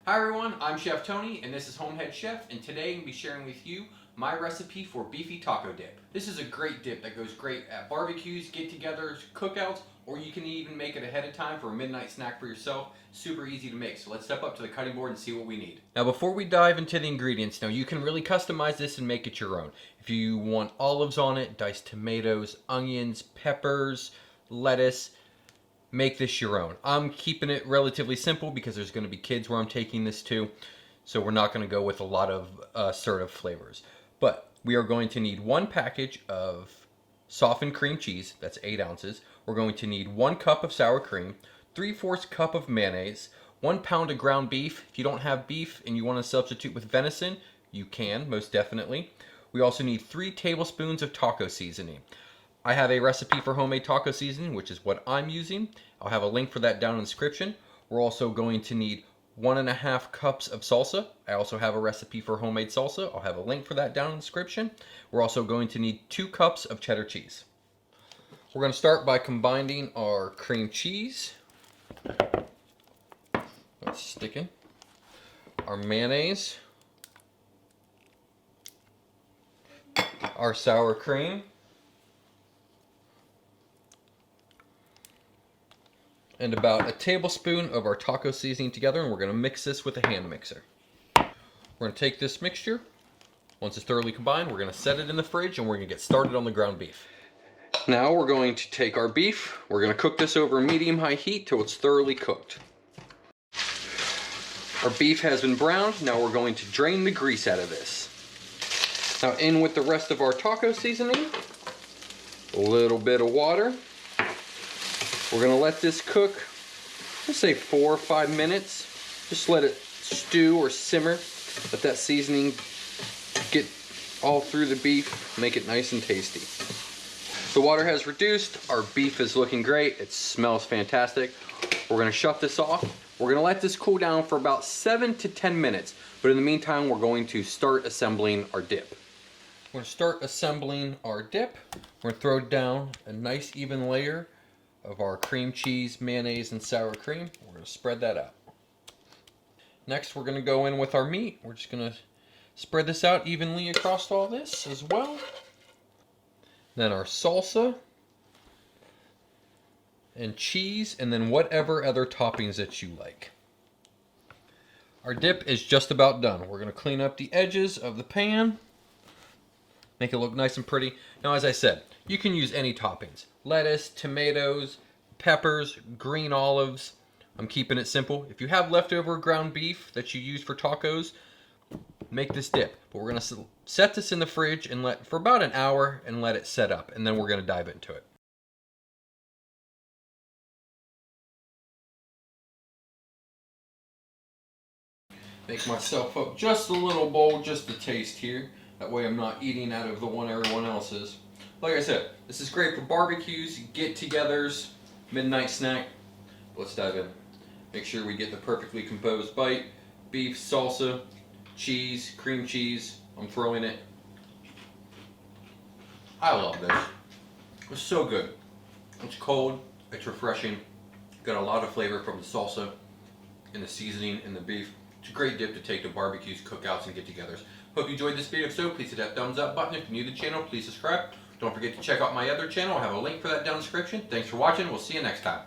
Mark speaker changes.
Speaker 1: Hi everyone, I'm Chef Tony and this is Homehead Chef, and today I'm going to be sharing with you my recipe for Beefy Taco Dip. This is a great dip that goes great at barbecues, get-togethers, cookouts, or you can even make it ahead of time for a midnight snack for yourself. Super easy to make, so let's step up to the cutting board and see what we need. Now before we dive into the ingredients, now you can really customize this and make it your own. If you want olives on it, diced tomatoes, onions, peppers, lettuce, make this your own. I'm keeping it relatively simple because there's going to be kids where I'm taking this to, so we're not going to go with a lot of assertive flavors. But we are going to need one package of softened cream cheese, that's 8 ounces. We're going to need 1 cup of sour cream, 3/4 cup of mayonnaise, 1 pound of ground beef. If you don't have beef and you want to substitute with venison, you can, most definitely. We also need 3 tablespoons of taco seasoning. I have a recipe for homemade taco seasoning, which is what I'm using. I'll have a link for that down in the description. We're also going to need 1.5 cups of salsa. I also have a recipe for homemade salsa. I'll have a link for that down in the description. We're also going to need 2 cups of cheddar cheese. We're going to start by combining our cream cheese. That's sticking. Our mayonnaise. Our sour cream. And about a tablespoon of our taco seasoning together, and we're going to mix this with a hand mixer. We're going to take this mixture. Once it's thoroughly combined, we're going to set it in the fridge and we're going to get started on the ground beef. Now we're going to take our beef. We're going to cook this over medium-high heat till it's thoroughly cooked. Our beef has been browned. Now we're going to drain the grease out of this. Now in with the rest of our taco seasoning, a little bit of water. We're going to let this cook, let's say 4 or 5 minutes. Just let it stew or simmer. Let that seasoning get all through the beef, make it nice and tasty. The water has reduced. Our beef is looking great. It smells fantastic. We're going to shut this off. We're going to let this cool down for about 7 to 10 minutes. But in the meantime, we're going to start assembling our dip. We're going to start assembling our dip. We're going to throw down a nice even layer of our cream cheese, mayonnaise, and sour cream. We're going to spread that out. Next, we're going to go in with our meat. We're just going to spread this out evenly across all this as well. Then our salsa and cheese, and then whatever other toppings that you like. Our dip is just about done. We're going to clean up the edges of the pan, make it look nice and pretty. Now, as I said, you can use any toppings. Lettuce, tomatoes, peppers, green olives. I'm keeping it simple. If you have leftover ground beef that you use for tacos, make this dip. But we're going to set this in the fridge and let for about an hour and let it set up. And then we're going to dive into it. Make myself up just a little bowl just to taste here. That way I'm not eating out of the one everyone else is. Like I said, this is great for barbecues, get-togethers, midnight snack. Let's dive in. Make sure we get the perfectly composed bite. Beef, salsa, cheese, cream cheese. I'm throwing it. I love this. It's so good. It's cold, it's refreshing. Got a lot of flavor from the salsa and the seasoning and the beef. It's a great dip to take to barbecues, cookouts, and get-togethers. Hope you enjoyed this video. If so, please hit that thumbs up button. If you're new to the channel, please subscribe. Don't forget to check out my other channel. I have a link for that down in the description. Thanks for watching. We'll see you next time.